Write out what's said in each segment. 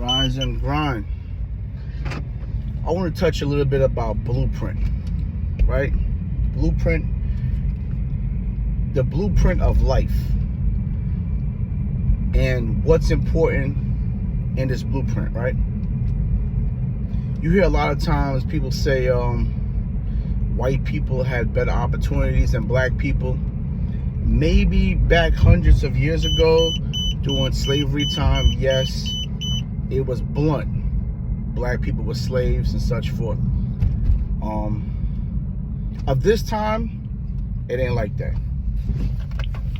Rise and grind. I want to touch a little bit about blueprint, right? Blueprint, the blueprint of life, and what's important in this blueprint, right? You hear a lot of times people say white people had better opportunities than black people. Maybe back hundreds of years ago during slavery time, yes, it was blunt. Black people were slaves and such forth. Of this time, it ain't like that.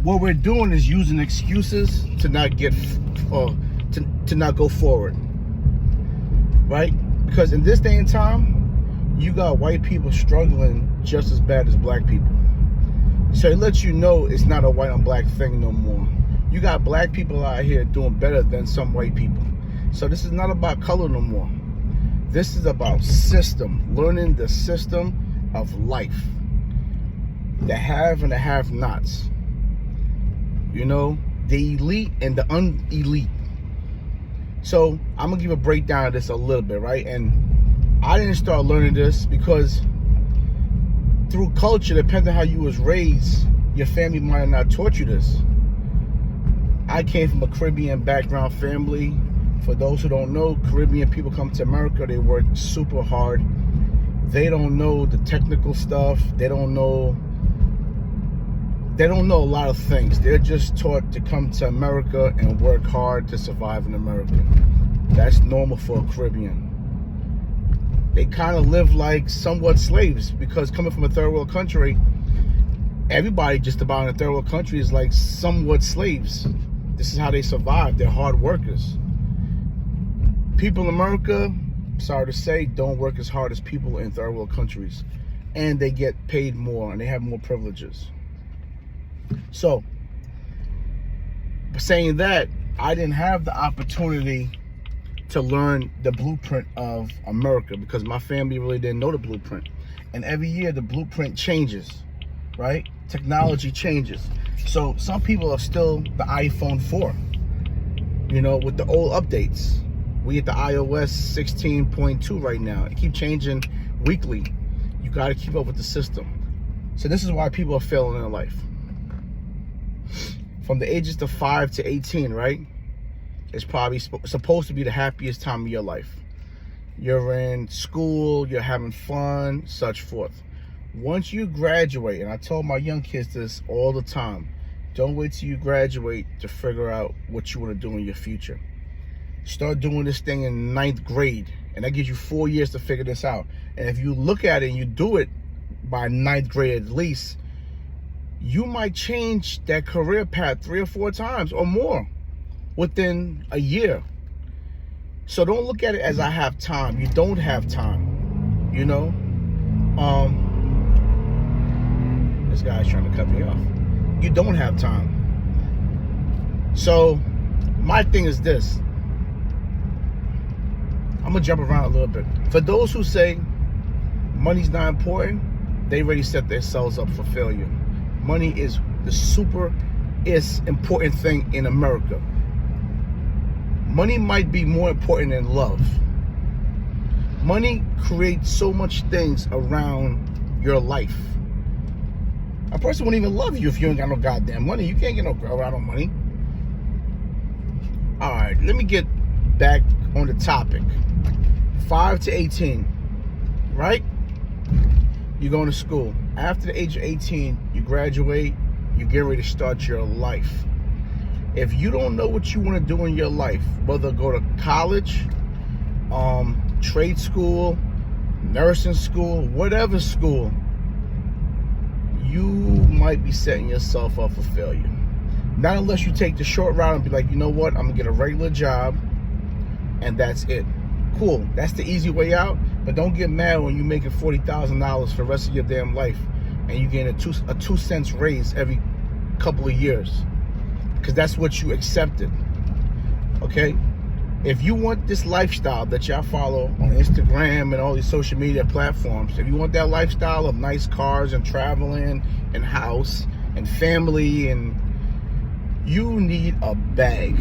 What we're doing is using excuses to not get to not go forward, right? Because in this day and time, you got white people struggling just as bad as black people. So it lets you know it's not a white on black thing no more. You got black people out here doing better than some white people. So this is not about color no more. This is about system, learning the system of life. The have and the have-nots. You know, the elite and the unelite. So I'm gonna give a breakdown of this a little bit, right? And I didn't start learning this because through culture, depending on how you was raised, your family might have not taught you this. I came from a Caribbean background family. For those who don't know, Caribbean people come to America, they work super hard. They don't know the technical stuff. They don't know a lot of things. They're just taught to come to America and work hard to survive in America. That's normal for a Caribbean. They kind of live like somewhat slaves, because coming from a third world country, everybody just about in a third world country is like somewhat slaves. This is how they survive. They're hard workers. People in America, sorry to say, don't work as hard as people in third world countries. And they get paid more and they have more privileges. So, saying that, I didn't have the opportunity to learn the blueprint of America because my family really didn't know the blueprint. And every year the blueprint changes, right? Technology changes. So some people are still the iPhone 4, you know, with the old updates. We at the iOS 16.2 right now. It keeps changing weekly. You got to keep up with the system. So this is why people are failing in life. From the ages of 5 to 18, right? It's probably supposed to be the happiest time of your life. You're in school, you're having fun, such forth. Once you graduate, and I tell my young kids this all the time, don't wait till you graduate to figure out what you want to do in your future. Start doing this thing in 9th grade, and that gives you 4 years to figure this out. And if you look at it and you do it by 9th grade at least, you might change that career path 3 or 4 times or more within a year. So don't look at it as I have time. You don't have time, you know? This guy's trying to cut me off. You don't have time. So my thing is this. I'm gonna jump around a little bit. For those who say money's not important, they already set themselves up for failure. Money is the important thing in America. Money might be more important than love. Money creates so much things around your life. A person won't even love you if you ain't got no goddamn money. You can't get no girl around on money. All right, let me get back on the topic. 5 to 18, right? You're going to school. After the age of 18, you graduate, you get ready to start your life. If you don't know what you want to do in your life, whether go to college, trade school, nursing school, whatever school, you might be setting yourself up for failure. Not unless you take the short route and be like, you know what, I'm gonna get a regular job and that's it. Cool, that's the easy way out, but don't get mad when you're making $40,000 for the rest of your damn life and you get a 2 cents raise every couple of years, because that's what you accepted, okay? If you want this lifestyle that y'all follow on Instagram and all these social media platforms, if you want that lifestyle of nice cars and traveling and house and family, and you need a bag,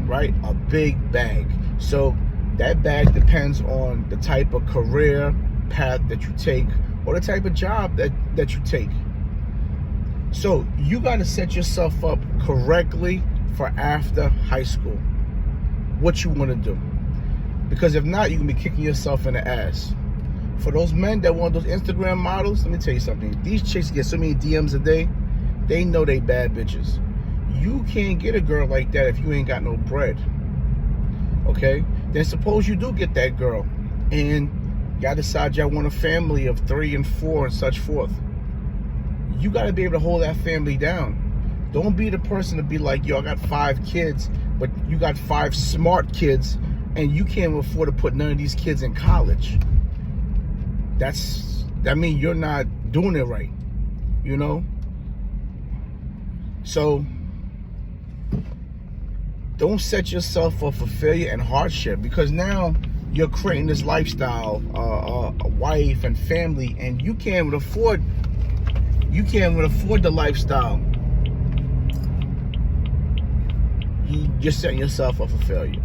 right? A big bag. So that bag depends on the type of career path that you take or the type of job that you take. So you got to set yourself up correctly for after high school, what you want to do. Because if not, you can be kicking yourself in the ass. For those men that want those Instagram models, let me tell you something. These chicks get so many DMs a day, they know they bad bitches. You can't get a girl like that if you ain't got no bread. Okay? Then suppose you do get that girl and y'all decide y'all want a family of 3 and 4 and such forth. You got to be able to hold that family down. Don't be the person to be like, yo, I got 5 kids, but you got 5 smart kids and you can't afford to put none of these kids in college. That means you're not doing it right, you know? So don't set yourself up for failure and hardship, because now you're creating this lifestyle, a wife and family, and you can't even afford the lifestyle. You're setting yourself up for failure.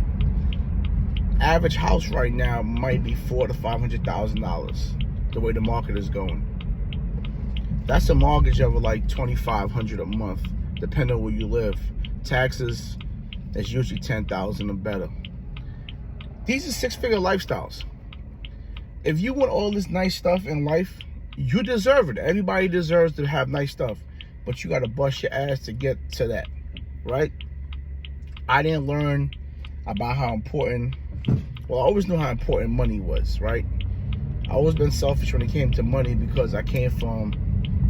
Average house right now might be $400,000 to $500,000, the way the market is going. That's a mortgage of like $2,500 a month, depending on where you live. Taxes, that's usually $10,000 or better. These are 6-figure lifestyles. If you want all this nice stuff in life, you deserve it. Everybody deserves to have nice stuff, but you got to bust your ass to get to that, right? I didn't learn about how important, well, I always knew how important money was, right? I always been selfish when it came to money because I came from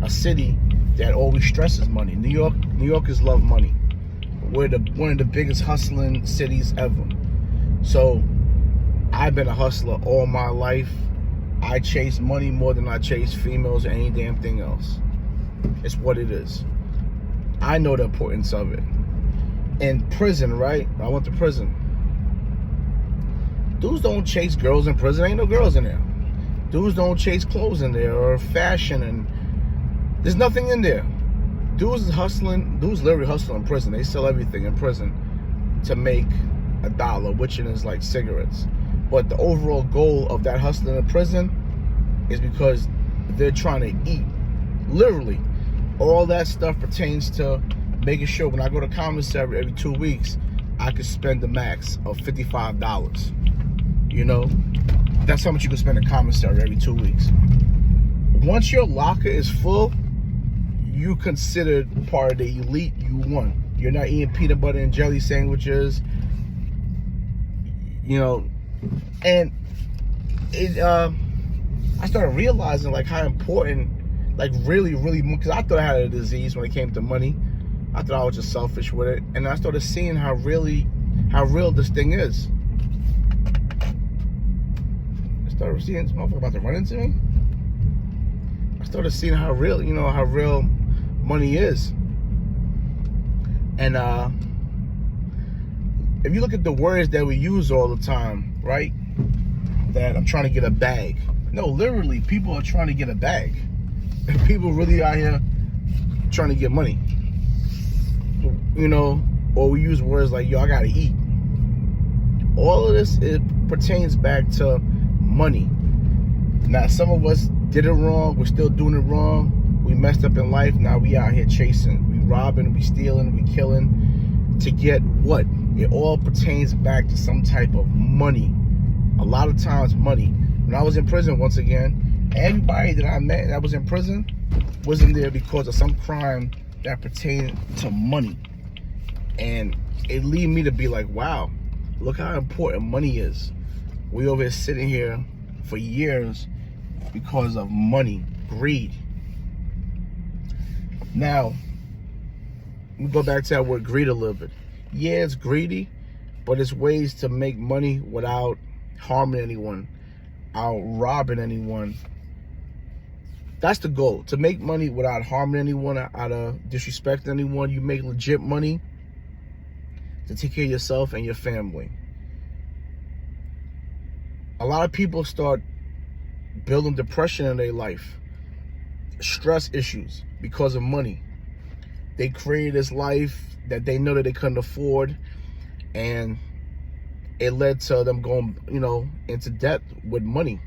a city that always stresses money. New Yorkers love money. We're one of the biggest hustling cities ever. So I've been a hustler all my life. I chase money more than I chase females or any damn thing else. It's what it is. I know the importance of it. In prison, right? I went to prison. Dudes don't chase girls in prison. Ain't no girls in there. Dudes don't chase clothes in there or fashion, and there's nothing in there. Dudes is hustling. Dudes literally hustle in prison. They sell everything in prison to make $1, which is like cigarettes. But the overall goal of that hustling in prison is because they're trying to eat. Literally, all that stuff pertains to making sure when I go to commissary every 2 weeks, I could spend the max of $55. You know, that's how much you can spend in commissary every 2 weeks. Once your locker is full, you considered part of the elite. You won. You're not eating peanut butter and jelly sandwiches. You know, and I started realizing like how important, like really, because I thought I had a disease when it came to money. I thought I was just selfish with it, and I started seeing how real this thing is. I started seeing this motherfucker about to run into me. I started seeing how real, how real money is. And if you look at the words that we use all the time, right? That I'm trying to get a bag. No, literally, people are trying to get a bag. And people really out here trying to get money. Or we use words like, yo, I gotta eat. All of this, it pertains back to money. Now, some of us did it wrong. We're still doing it wrong. We messed up in life. Now we out here chasing. We robbing, we stealing, we killing. To get what? It all pertains back to some type of money. A lot of times money. When I was in prison, once again, everybody that I met that was in prison wasn't there because of some crime that pertained to money. And it led me to be like, wow, look how important money is. We over here sitting here for years because of money, greed. Now, let me go back to that word greed a little bit. Yeah, it's greedy, but it's ways to make money without harming anyone, without robbing anyone. That's the goal, to make money without harming anyone, out of disrespecting anyone. You make legit money to take care of yourself and your family. A lot of people start building depression in their life, stress issues because of money. They created this life that they know that they couldn't afford, and it led to them going, into debt with money.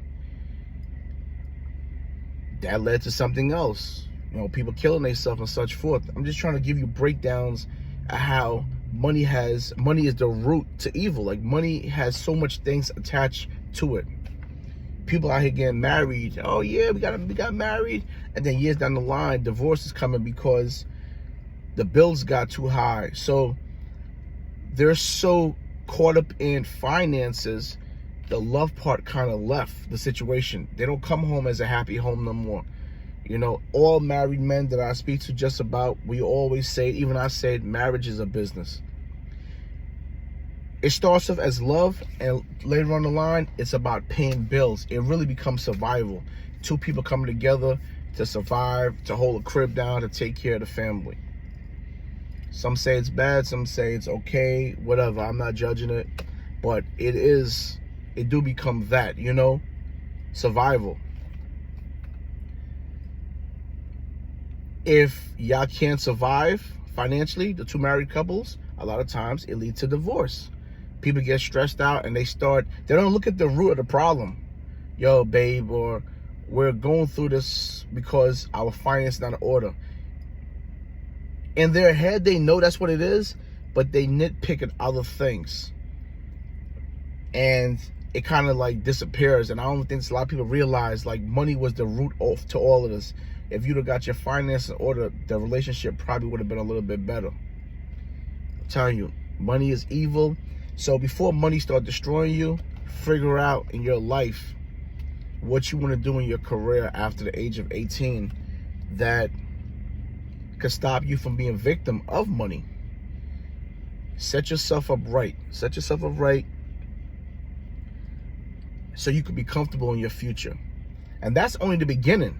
That led to something else. People killing themselves and such forth. I'm just trying to give you breakdowns of how money is the root to evil. Like, money has so much things attached to it. People out here getting married. Oh yeah, we got married, and then years down the line, divorce is coming because the bills got too high. So they're so caught up in finances, the love part kind of left the situation. They don't come home as a happy home no more. All married men that I speak to, just about, we always say, even I said, marriage is a business. It starts off as love, and later on the line, it's about paying bills. It really becomes survival. Two people coming together to survive, to hold a crib down, to take care of the family. Some say it's bad, some say it's okay, whatever. I'm not judging it, but it do become that, survival. If y'all can't survive financially, the two married couples, a lot of times it leads to divorce. People get stressed out and they don't look at the root of the problem. Yo, babe, or we're going through this because our finance is not in order. In their head, they know that's what it is, but they nitpick at other things. And it kind of like disappears. And I don't think a lot of people realize, like, money was the root to all of this. If you'd have got your finances in order, the relationship probably would have been a little bit better. I'm telling you, money is evil. So before money starts destroying you, figure out in your life what you want to do in your career after the age of 18 that could stop you from being a victim of money. Set yourself up right. Set yourself up right so you can be comfortable in your future. And that's only the beginning,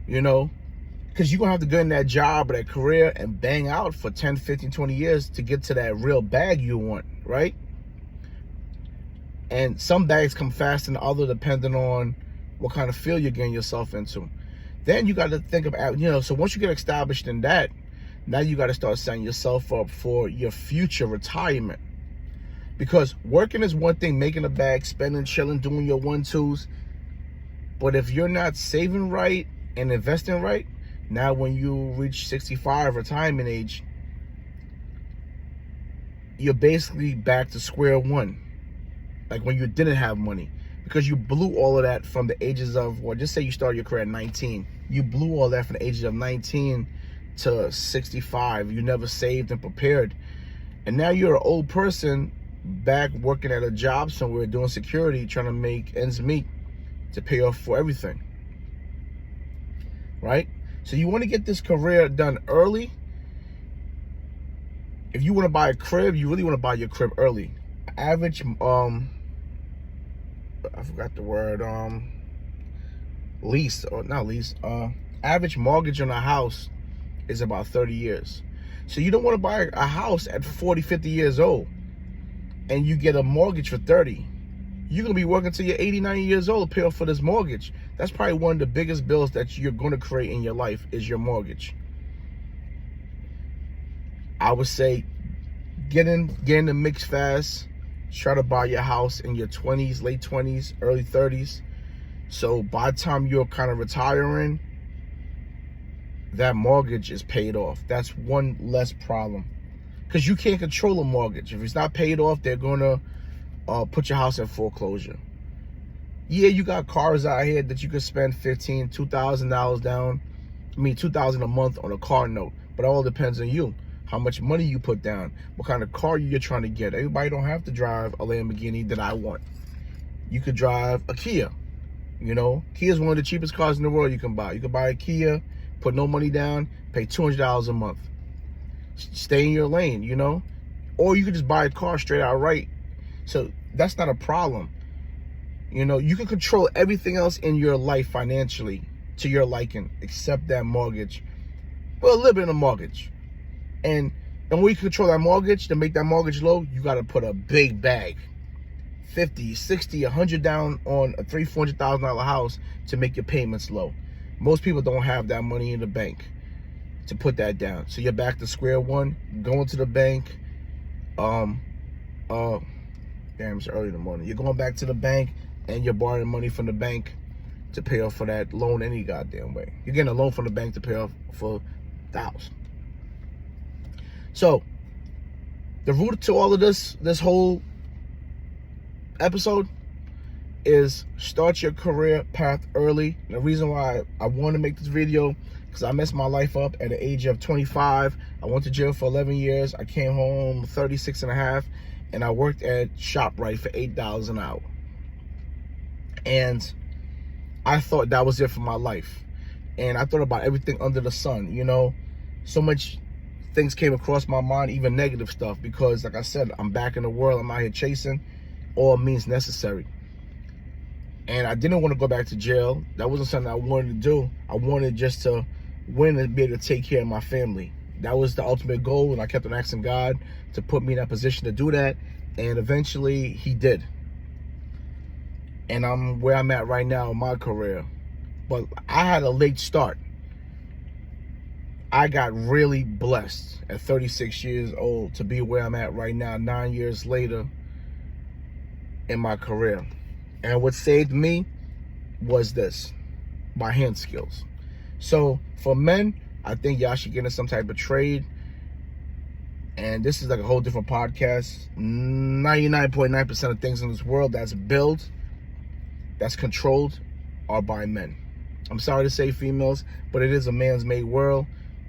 because you're going to have to go in that job or that career and bang out for 10, 15, 20 years to get to that real bag you want, right? And some bags come faster than others depending on what kind of field you're getting yourself into. Then you got to think about, so once you get established in that, now you got to start setting yourself up for your future retirement. Because working is one thing, making a bag, spending, chilling, doing your 1-2s. But if you're not saving right and investing right, now when you reach 65, retirement age, you're basically back to square one. Like when you didn't have money. Because you blew all of that from the ages of, well, just say you started your career at 19. You blew all that from the ages of 19 to 65. You never saved and prepared. And now you're an old person back working at a job somewhere, doing security, trying to make ends meet to pay off for everything. Right? So you want to get this career done early. If you want to buy a crib, you really want to buy your crib early. Average, I forgot the word, lease, or not lease, average mortgage on a house is about 30 years. So you don't want to buy a house at 40, 50 years old and you get a mortgage for 30. You're going to be working till you're 80, 90 years old to pay off for this mortgage. That's probably one of the biggest bills that you're going to create in your life is your mortgage. I would say get in the mix fast. Try to buy your house in your 20s, late 20s, early 30s. So by the time you're kind of retiring, that mortgage is paid off. That's one less problem. Because you can't control a mortgage. If it's not paid off, they're going to put your house in foreclosure. Yeah, you got cars out here that you could spend $1,500, $2,000 down. $2,000 a month on a car note. But it all depends on you. How much money you put down, what kind of car you're trying to get. Everybody don't have to drive a Lamborghini that I want. You could drive a Kia. Kia is one of the cheapest cars in the world you can buy. You can buy a Kia, put no money down, pay $200 a month. Stay in your lane, Or you could just buy a car straight outright. So that's not a problem. You can control everything else in your life financially to your liking, except that mortgage. Well, a little bit of a mortgage. And when you control that mortgage, to make that mortgage low, you got to put a big bag. 50, 60, 100 down on a $300,000, $400,000 house to make your payments low. Most people don't have that money in the bank to put that down. So you're back to square one, going to the bank, Damn, it's early in the morning. You're going back to the bank and you're borrowing money from the bank to pay off for that loan any goddamn way. You're getting a loan from the bank to pay off for the house. So, the root to all of this whole episode is start your career path early. And the reason why I want to make this video, because I messed my life up at the age of 25. I went to jail for 11 years. I came home 36 and a half, and I worked at ShopRite for $8 an hour. And I thought that was it for my life. And I thought about everything under the sun, you know. So much things came across my mind, even negative stuff, because like I said, I'm back in the world. I'm out here chasing all means necessary. And I didn't want to go back to jail. That wasn't something I wanted to do. I wanted just to win and be able to take care of my family. That was the ultimate goal, and I kept on asking God to put me in that position to do that, and eventually he did. And I'm where I'm at right now in my career. But I had a late start. I got really blessed at 36 years old to be where I'm at right now, 9 years later in my career. And what saved me was this, my hand skills. So for men, I think y'all should get in some type of trade. And this is like a whole different podcast. 99.9% of things in this world that's built, that's controlled, are by men. I'm sorry to say females, but it is a man's made world.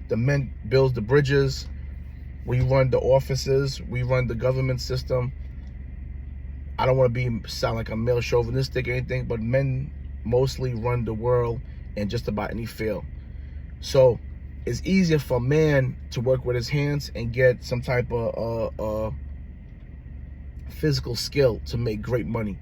The men build the bridges. We run the offices. We run the government system. I don't want to sound like I'm male chauvinistic or anything, but men mostly run the world in just about any field. So it's easier for a man to work with his hands and get some type of physical skill to make great money.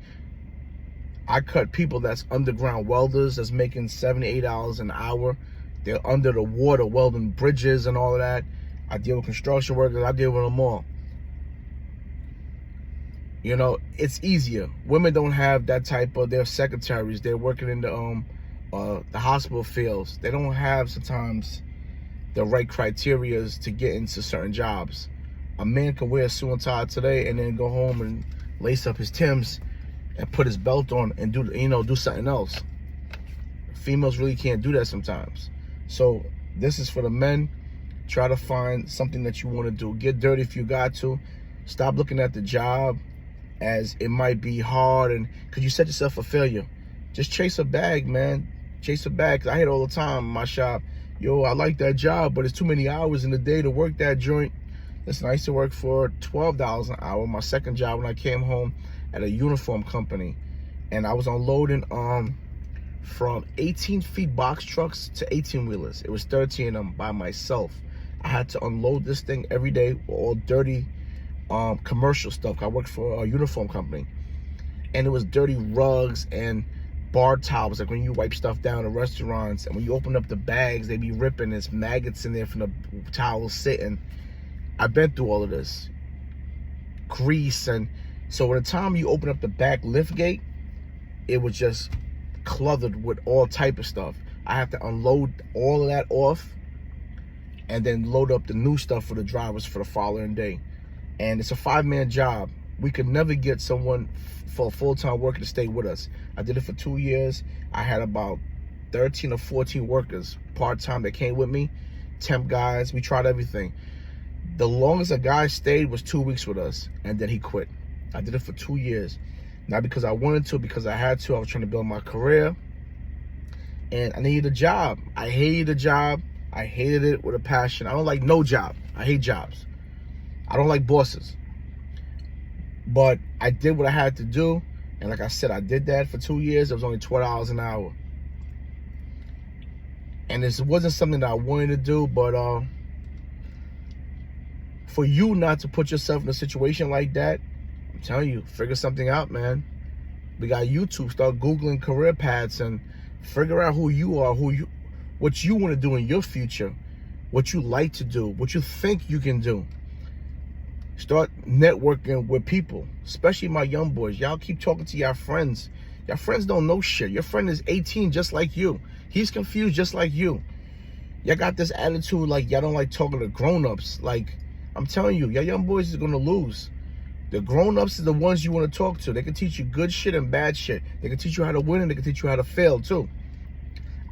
I cut people that's underground welders that's making $7, $8 an hour. They're under the water welding bridges and all of that. I deal with construction workers. I deal with them all. You know, it's easier. Women don't have that type of, they're secretaries. They're working in the hospital fields. They don't have sometimes the right criterias to get into certain jobs. A man can wear a suit and tie today and then go home and lace up his Timbs and put his belt on and do something else. Females really can't do that sometimes. So this is for the men. Try to find something that you want to do. Get dirty if you got to. Stop looking at the job as it might be hard and because you set yourself for failure. Just chase a bag, man. Chase a bag. 'Cause I hear all the time in my shop, yo, I like that job, but it's too many hours in the day to work that joint. Listen, I used to work for $12 an hour. My second job when I came home at a uniform company, and I was unloading from 18 feet box trucks to 18-wheelers. It was 13 of them by myself. I had to unload this thing every day with all dirty commercial stuff. I worked for a uniform company, and it was dirty rugs and bar towels, like when you wipe stuff down in restaurants, and when you open up the bags, they be ripping. There's maggots in there from the towels sitting. I've been through all of this. Grease, and so by the time you open up the back lift gate, it was just cluttered with all type of stuff. I have to unload all of that off and then load up the new stuff for the drivers for the following day. And it's a 5-man job. We could never get someone for a full-time worker to stay with us. I did it for 2 years. I had about 13 or 14 workers part-time that came with me, temp guys. We tried everything. The longest a guy stayed was 2 weeks with us, and then he quit. I did it for 2 years. Not because I wanted to, because I had to. I was trying to build my career, and I needed a job. I hated the job. I hated it with a passion. I don't like no job. I hate jobs. I don't like bosses. But I did what I had to do, and like I said, I did that for 2 years. It was only $12 an hour. And this wasn't something that I wanted to do, but for you not to put yourself in a situation like that, I'm telling you, figure something out, man. We got YouTube. Start Googling career paths and figure out who you are, what you want to do in your future, what you like to do, what you think you can do. Start networking with people, especially my young boys. Y'all keep talking to your friends. Your friends don't know shit. Your friend is 18 just like you. He's confused just like you. Y'all got this attitude like y'all don't like talking to grown-ups. Like, I'm telling you, your young boys is going to lose. The grown-ups are the ones you want to talk to. They can teach you good shit and bad shit. They can teach you how to win and they can teach you how to fail too.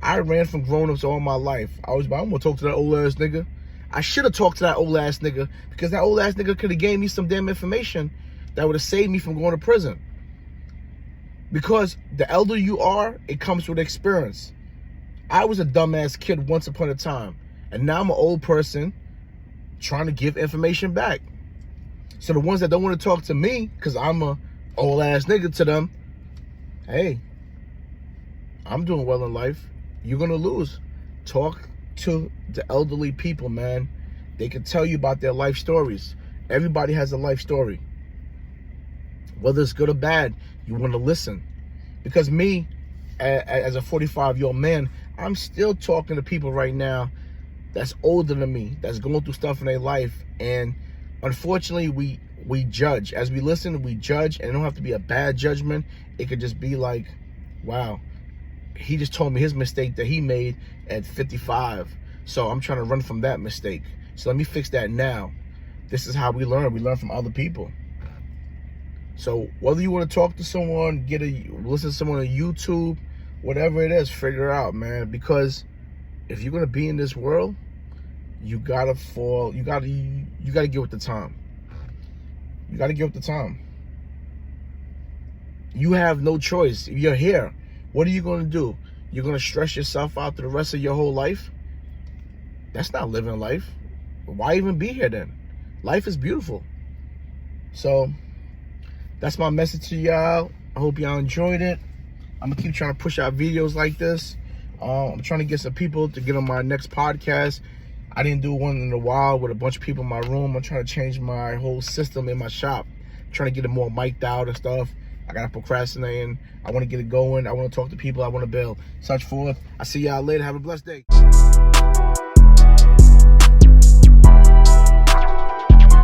I ran from grown-ups all my life. I'm gonna talk to that old ass nigga. I should have talked to that old ass nigga because that old ass nigga could have gave me some damn information that would have saved me from going to prison. Because the elder you are, it comes with experience. I was a dumbass kid once upon a time, and now I'm an old person trying to give information back. So the ones that don't want to talk to me, because I'm a old ass nigga to them, hey, I'm doing well in life. You're gonna lose. Talk to the elderly people, man. They can tell you about their life stories. Everybody has a life story. Whether it's good or bad, you want to listen. Because me, as a 45-year-old man, I'm still talking to people right now that's older than me, that's going through stuff in their life. And unfortunately, we judge. As we listen, we judge. And it don't have to be a bad judgment. It could just be like, wow, he just told me his mistake that he made at 55. So I'm trying to run from that mistake. So let me fix that now. This is how we learn. We learn from other people. So whether you want to talk to someone, listen to someone on YouTube, whatever it is, figure it out, man. Because if you're gonna be in this world, you gotta fall. You gotta get with the time. You gotta get with the time. You have no choice. You're here. What are you gonna do? You're gonna stress yourself out through the rest of your whole life? That's not living life. Why even be here then? Life is beautiful. So that's my message to y'all. I hope y'all enjoyed it. I'm gonna keep trying to push out videos like this. I'm trying to get some people to get on my next podcast. I didn't do one in a while with a bunch of people in my room. I'm trying to change my whole system in my shop. I'm trying to get it more mic'd out and stuff. I gotta procrastinating. I want to get it going. I want to talk to people. I want to build. Such forth. I see y'all later. Have a blessed day.